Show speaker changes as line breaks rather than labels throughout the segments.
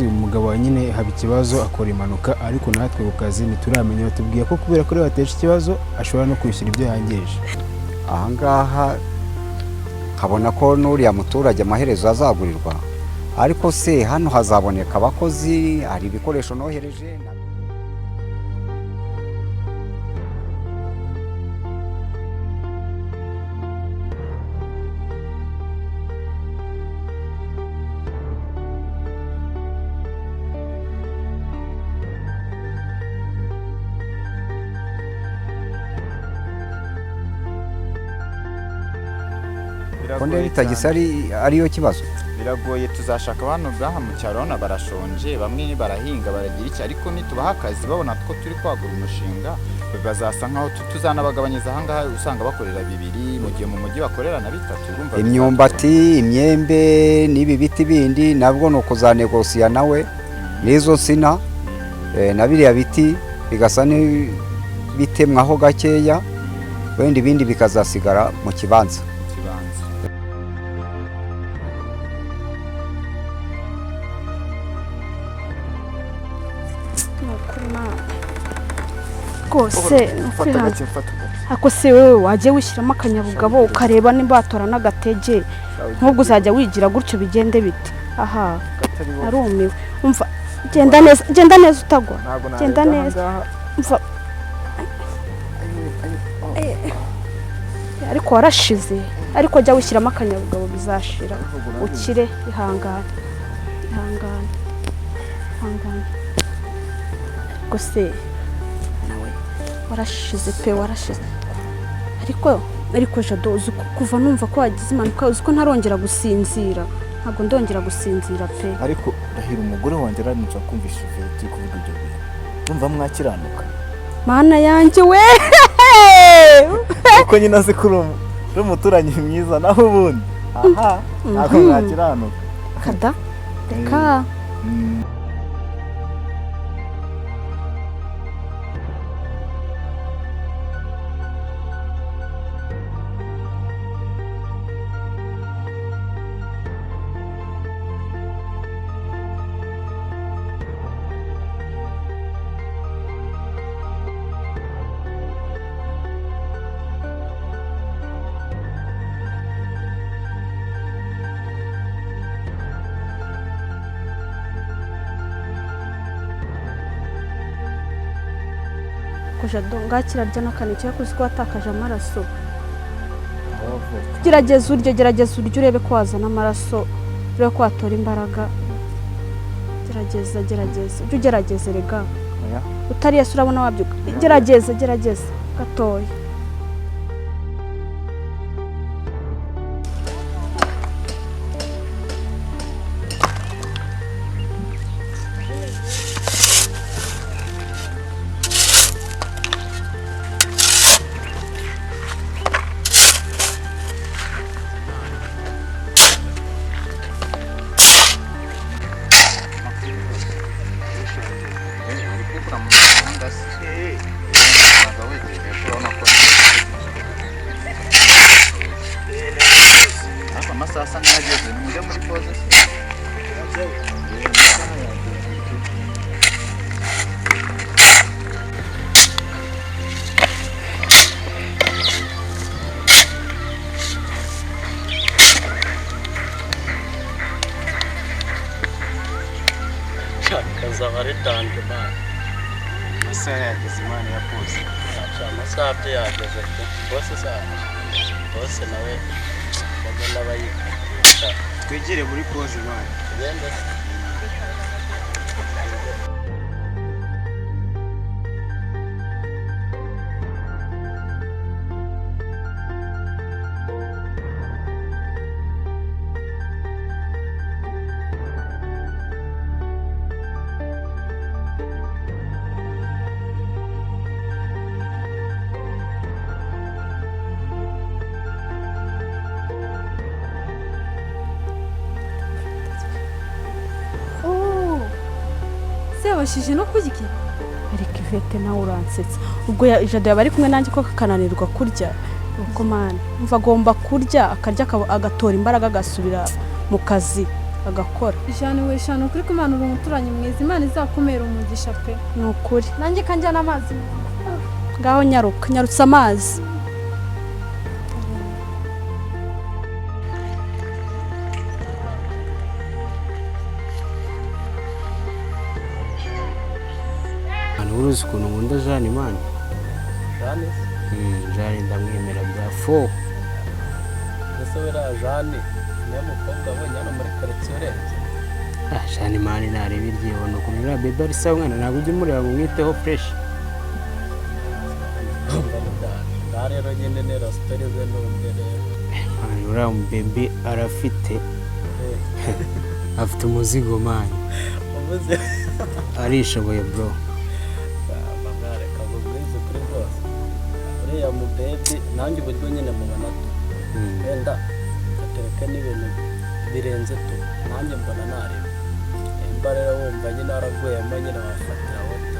umugabo nyine haba ikibazo akora impanuka ariko natwe ku kazi ntituramenya batubwiye ko kubera ko bateje ikibazo ashobora no kwishyura ibyo yangije.
Aha ngaha kabona ko n'uriya muturage amaherezo azagurirwa, ariko se hano hazaboneka abakozi, hari ibikoresho nohereje. Konde bitagisa ariyo kibazo.
Biragoye tuzashaka abantu gaha mu cyaro na barashonje, bamwe barahinga baragira iki, ariko nitubaha akazi babona ko turi kwagura umushinga bazasa nkaho tuzanabagabanyiriza aha ngaha usanga bakorera bibiri mu gihe mu mujyi bakorera na bitatu. Urumva
imyumbati, imyembe n'ibi biti bindi nabwo no kuzanegosiya nawe n'izo nsina na biriya biti bigasa ni bitemwaho gakeya, wenda ibindi bikazasigara mu kibanza.
Kose ako se wewe waje wishyiramo akanyabugabo ukareba nimba batora n'agatege nk'ubwo uzajya wigira gutyo bigende bite. Aha arumiwe. Umva genda neza utagwa, genda neza. Umva ariko warashize, ariko jya wishyiramo akanyabugabo bizashira ukire. Ihangane gose warashize pe warashize, ariko Jado uzi kuva numva ko wagize impanuka uzi ko ntarongera gusinzira, ntabwo ndongera gusinzira pe.
Ariko Rahira umugore wanjye aranutse akumvisha iveti kuvuga ibyo bintu, urumva mwakiranuka
mana yanjye we
uko nyina se kuri umuturanyi mwiza naho ubundi aha ntabwo mwakiranuka
kada reka Jado ngakirarya n'akanike yakuzi ko watakaje amaraso. Gerageza urye urebe ko wazana amaraso, urebe ko watora imbaraga. Gerageza rega utari Yesu urabona wabyuka. Gerageza gatoya.
Sasa nageze mujye muri pause.
Kazaba ari dande man.
Masaha yageze imana ya pause.
Amasaha byo yageze bose nawe bagenda bayika.
Twegere muri pause man.
Genda.
Washije no kugiki ariko Ivete nawe uransetsa ubwo Jado yaba ari kumwe nanjye ko kakananirwa kurya uko mana umva agomba kurya akarya agatora imbaraga agasubira mu kazi agakora.
Jane we Jane ukuri ko Imana uri umuturanyi mwiza, Imana izakumera umugisha pe.
Ni ukuri.
Nanjye kanjyana amazi.
Ngaho nyarutsa amazi.
uruzi ukuntu nkunda Jane Imana.
Jane?
Jane ndamwemera bya fo.
Ese wera Jane niyo mukobwa abonye hano muri karitsiye urenze?
Jane Imana ntareba iryibona ukuntu uriya bebe ari sawa mwana, ntabwo ujya umureba ngo umwiteho fresh.
Ngaha rero nyine ni rasitori ze n'undi rero.
Uriya bebe arafite afite umuzigo mani.
Umuzigo?
Arishoboye bro.
Uriya mu baby nanjye uburyo nyine mubona wenda gatereka n'ibintu birenze tu nanjye mbona nareba imba rero wumva nyine waraguyemo nyine wafatira woto.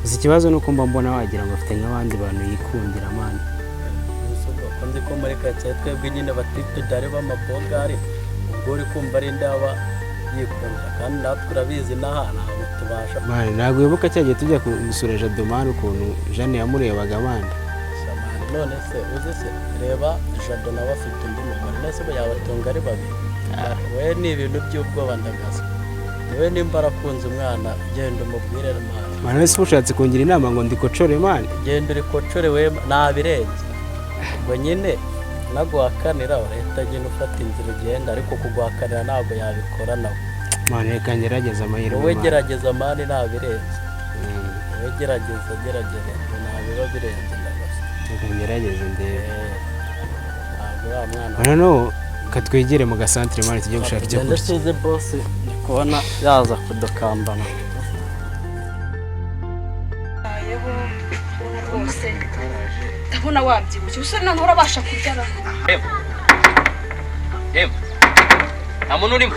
Gusa ikibazo ni uko mba mbona wagira ngo afite nk'abandi bantu yikundira mani.
Ko nzi ko muri karitsiye twebwe nyine batitudare b'amabogari ubwo uri kumva ari ndaba yikundira kandi natwe urabizi n'aha ntabwo tubasha
mani. Ntabwo wibuka cyagiye tujya gusura Jadomani ukuntu Jane yamurebaga abandi.
None se uzi se reba Jado nawe afite undi mugore nese bo yabatunga ari babiri. We ni ibintu by'ubwoba ndagaza. We nimba arakunze umwana genda umubwire mani.
Mani wese ushatse kungira inama ngo ndikocore mani.
Genda urikocore we nabirenze. Ngo nyine naguhakanira urahita nyine ufata inzira ugenda ariko kuguhakanira ntabwo yabikora nawe.
Mani reka ngerageza amahirwe.
Wowe gerageza mani nabirenze. Wowe gerageza nabiba birenze.
Ngerageze ndebe.
Ntabwo
mwana no katwegere mu gasantere mani tujye gushaka icyo kurya.
Ndasuze boss kubona yaza kudukambana.
Ayeho rwose ndabona wabyibushye usa none urabasha kurya.
Nta muntu urimo.